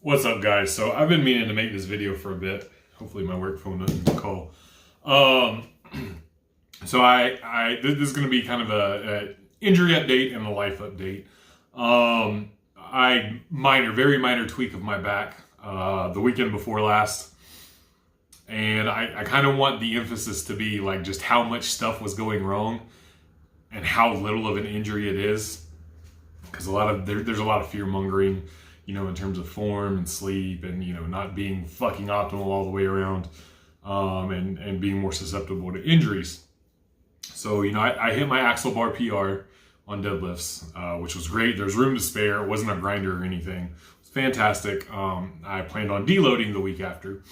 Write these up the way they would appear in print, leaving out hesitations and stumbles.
What's up, guys? So I've been meaning to make this video for a bit. Hopefully my work phone doesn't call. So this is going to be kind of a injury update and a life update. Very minor tweak of my back the weekend before last. And I kind of want the emphasis to be like just how much stuff was going wrong and how little of an injury it is. Because there's a lot of fear mongering, in terms of form and sleep and, not being fucking optimal all the way around, and being more susceptible to injuries. So, I hit my axle bar PR on deadlifts, which was great. There's room to spare. It wasn't a grinder or anything. It was fantastic. I planned on deloading the week after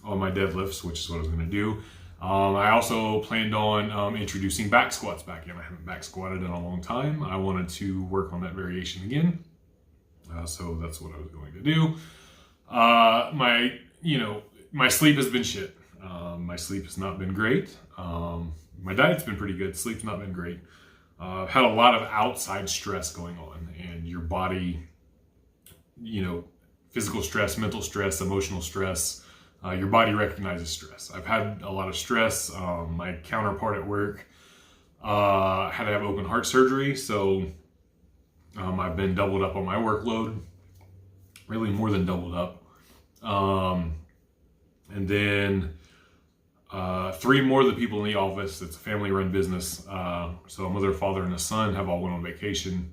on my deadlifts, which is what I was going to do. I also planned on introducing back squats back in. I haven't back squatted in a long time. I wanted to work on that variation again. So that's what I was going to do. My sleep has been shit. My sleep has not been great. My diet's been pretty good. Sleep's not been great. I've had a lot of outside stress going on, and your body, physical stress, mental stress, emotional stress, your body recognizes stress. I've had a lot of stress. My counterpart at work had to have open heart surgery, so I've been doubled up on my workload, really more than doubled up. And then 3 more of the people in the office, it's a family-run business, so a mother, father, and a son have all went on vacation.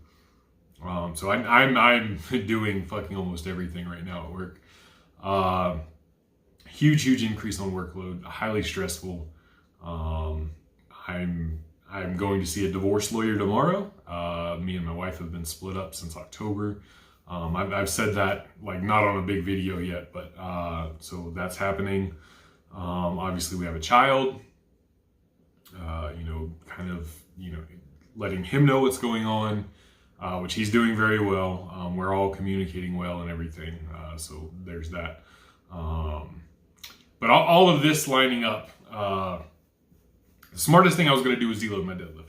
So I'm doing fucking almost everything right now at work. Huge increase on workload, highly stressful. I'm going to see a divorce lawyer tomorrow. Me and my wife have been split up since October. I've said that not on a big video yet, but so that's happening. Obviously we have a child, letting him know what's going on, which he's doing very well. We're all communicating well and everything. So there's that. But all of this lining up, the smartest thing I was going to do was deload my deadlift.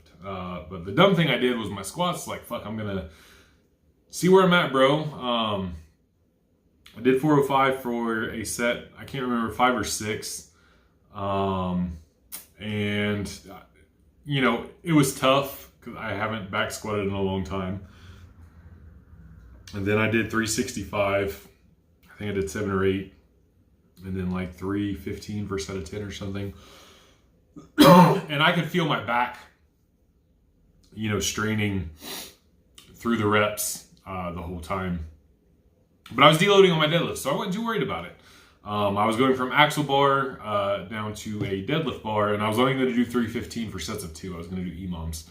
But the dumb thing I did was my squats. Fuck, I'm going to see where I'm at, bro. I did 405 for a set. I can't remember, 5 or 6. And, it was tough because I haven't back squatted in a long time. And then I did 365. I think I did 7 or 8. And then 315 for a set of 10 or something. And I could feel my back, straining through the reps the whole time. But I was deloading on my deadlift, so I wasn't too worried about it. I was going from axle bar down to a deadlift bar, and I was only going to do 315 for sets of 2. I was going to do EMOMs.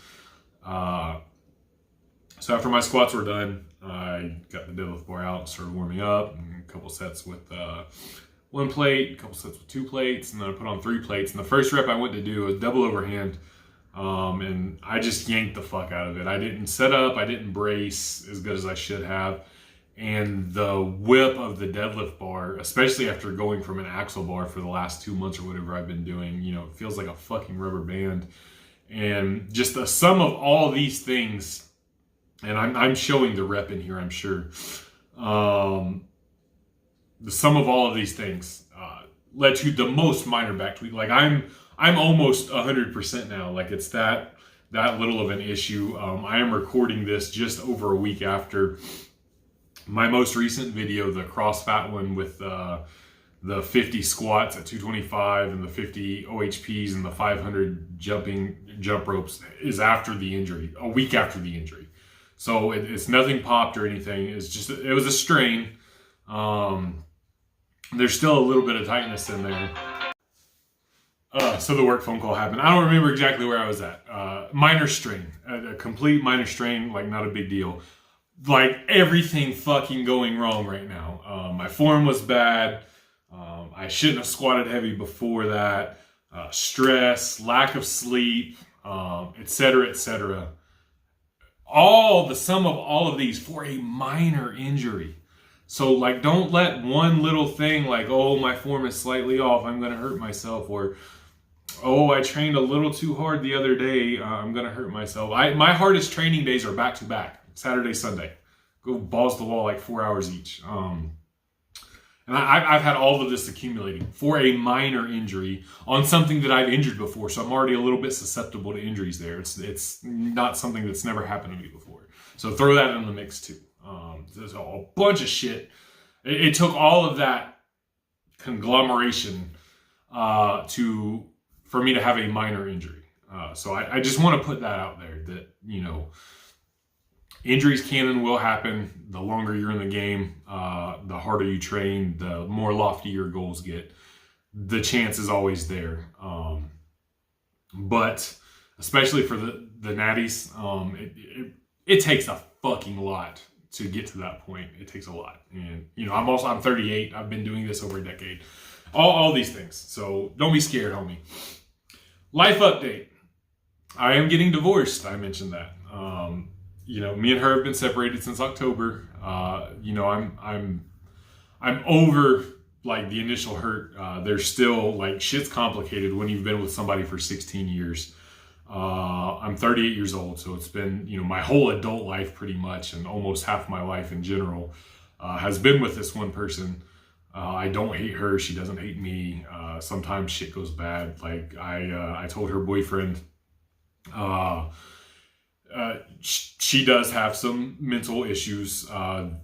So after my squats were done, I got the deadlift bar out, started warming up, and a couple sets with 1 plate, a couple sets with 2 plates, and then I put on 3 plates. And the first rep I went to do was double overhand, and I just yanked the fuck out of it. I didn't set up, I didn't brace as good as I should have. And the whip of the deadlift bar, especially after going from an axle bar for the last 2 months or whatever I've been doing, it feels like a fucking rubber band. And just the sum of all these things, and I'm showing the rep in here, I'm sure. The sum of all of these things led to the most minor back tweak. I'm almost 100% now. It's that little of an issue. I am recording this just over a week after my most recent video, the cross fat one with the 50 squats at 225 and the 50 OHPs and the 500 jump ropes is after the injury, a week after the injury. So it's nothing popped or anything. It was a strain. There's still a little bit of tightness in there. So the work phone call happened. I don't remember exactly where I was at. Minor strain, a complete minor strain, not a big deal. Everything fucking going wrong right now. My form was bad. I shouldn't have squatted heavy before that. Stress, lack of sleep, etc., etc. The sum of all of these for a minor injury. So don't let one little thing oh, my form is slightly off, I'm going to hurt myself, or oh, I trained a little too hard the other day, I'm going to hurt myself. My hardest training days are back to back, Saturday, Sunday. Go balls to the wall 4 hours each. And I've had all of this accumulating for a minor injury on something that I've injured before. So I'm already a little bit susceptible to injuries there. It's not something that's never happened to me before. So throw that in the mix too. There's a bunch of shit. It took all of that conglomeration for me to have a minor injury. So I just want to put that out there that, injuries can and will happen. The longer you're in the game, the harder you train, the more lofty your goals get. The chance is always there. But especially for the natties, it takes a fucking lot to get to that point. It takes a lot. And, I'm 38. I've been doing this over a decade. All these things. So don't be scared, homie. Life update. I am getting divorced. I mentioned that. Me and her have been separated since October. I'm over like the initial hurt. There's still like shit's complicated when you've been with somebody for 16 years. I'm 38 years old, so it's been, my whole adult life pretty much, and almost half my life in general has been with this one person. I don't hate her. She doesn't hate me. Sometimes shit goes bad. Like I told her boyfriend, she does have some mental issues,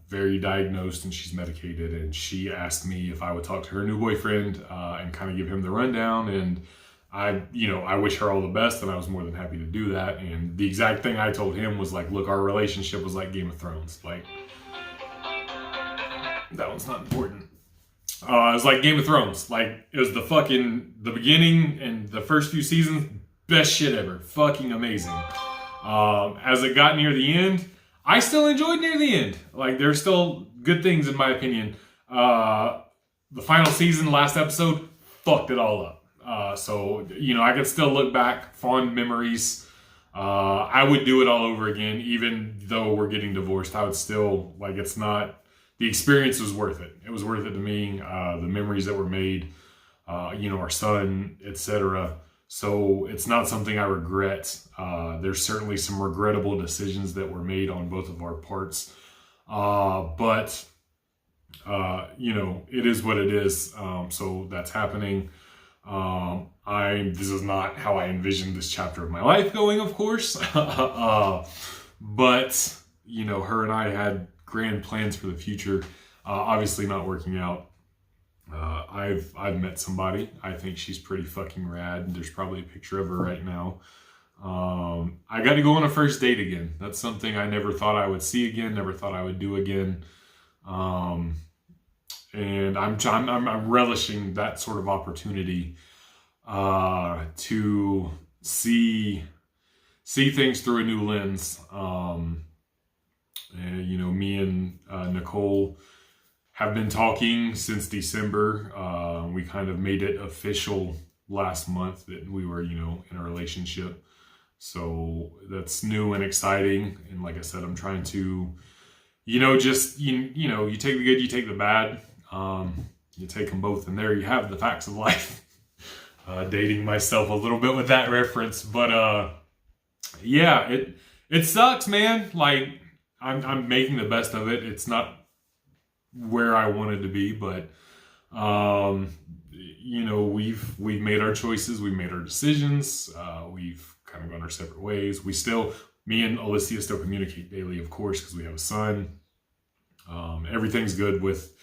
very diagnosed, and she's medicated. And she asked me if I would talk to her new boyfriend and kind of give him the rundown. And I wish her all the best, and I was more than happy to do that. And the exact thing I told him was like, look, our relationship was like Game of Thrones. Like, that one's not important. It was like Game of Thrones. Like, it was the beginning and the first few seasons, best shit ever. Fucking amazing. As it got near the end, I still enjoyed near the end. Like, there's still good things in my opinion. The final season, last episode, fucked it all up. So I can still look back, fond memories. I would do it all over again, even though we're getting divorced. I would still, like, it's not, the experience was worth it. It was worth it to me. The memories that were made, our son, etc. So it's not something I regret. There's certainly some regrettable decisions that were made on both of our parts. But it is what it is. So that's happening. This is not how I envisioned this chapter of my life going, of course. But, her and I had grand plans for the future. Obviously not working out. I've met somebody. I think she's pretty fucking rad. There's probably a picture of her right now. I got to go on a first date again. That's something I never thought I would see again. Never thought I would do again. And I'm relishing that sort of opportunity to see things through a new lens. Me and Nicole have been talking since December. We kind of made it official last month that we were, in a relationship. So that's new and exciting. And like I said, I'm trying to, you take the good, you take the bad. You take them both, and there you have the facts of life. Dating myself a little bit with that reference, but it sucks, man. Like, I'm making the best of it. It's not where I wanted to be, but we've made our choices, we've made our decisions, we've kind of gone our separate ways. Me and Alicia still communicate daily, of course, because we have a son. Everything's good with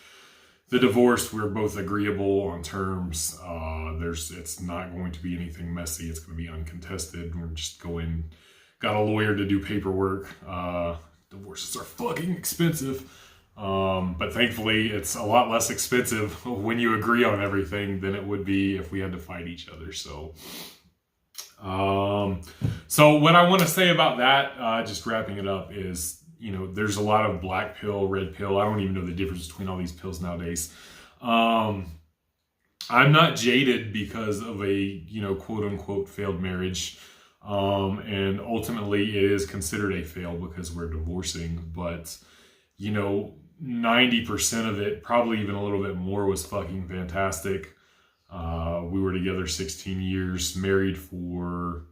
the divorce. We're both agreeable on terms. It's not going to be anything messy. It's going to be uncontested. We're just got a lawyer to do paperwork. Divorces are fucking expensive. But thankfully it's a lot less expensive when you agree on everything than it would be if we had to fight each other. So what I want to say about that, just wrapping it up, is, there's a lot of black pill, red pill. I don't even know the difference between all these pills nowadays. I'm not jaded because of a, quote unquote failed marriage. And ultimately it is considered a fail because we're divorcing, but 90% of it, probably even a little bit more, was fucking fantastic. We were together 16 years, married for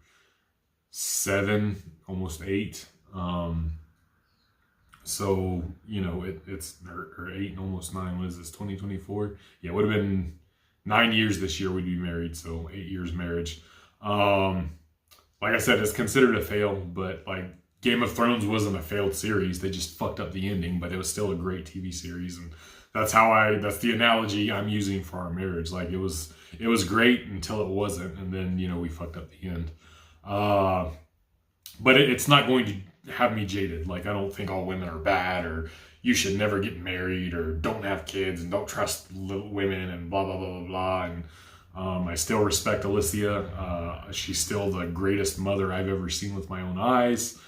7, almost 8. So, you know, it's or 8 and almost 9. What is this, 2024? Yeah, it would have been 9 years this year we'd be married. So 8 years marriage. Like I said, it's considered a fail, but like Game of Thrones wasn't a failed series. They just fucked up the ending, but it was still a great TV series. And that's the analogy I'm using for our marriage. Like it was great until it wasn't. And then, you know, we fucked up the end. But it's not going to have me jaded. Like, I don't think all women are bad, or you should never get married, or don't have kids, and don't trust little women, and blah, blah, blah, blah, blah. And I still respect Alicia. She's still the greatest mother I've ever seen with my own eyes.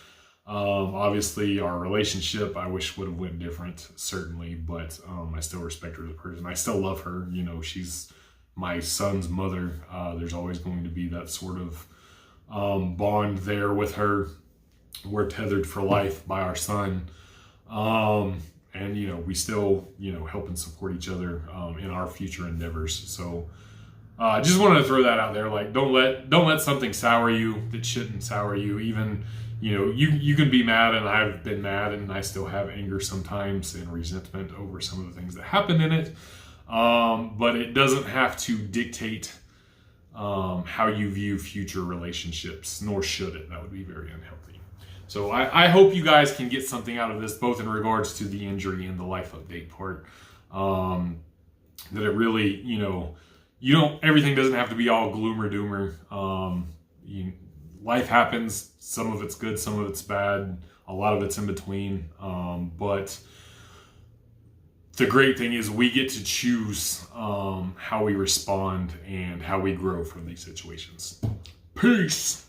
Obviously, our relationship, I wish would have went different, certainly, but I still respect her as a person. I still love her. You know, she's my son's mother. There's always going to be that sort of bond there with her. We're tethered for life by our son. And, you know, we still, you know, help and support each other in our future endeavors. So I just wanted to throw that out there. Like, don't let something sour you that shouldn't sour you. Even, you know, you can be mad, and I've been mad, and I still have anger sometimes and resentment over some of the things that happen in it. But it doesn't have to dictate how you view future relationships, nor should it. That would be very unhealthy. So I hope you guys can get something out of this, both in regards to the injury and the life update part. That it really, you know, everything doesn't have to be all gloom or doomer. Life happens. Some of it's good, some of it's bad. A lot of it's in between. But the great thing is we get to choose how we respond and how we grow from these situations. Peace.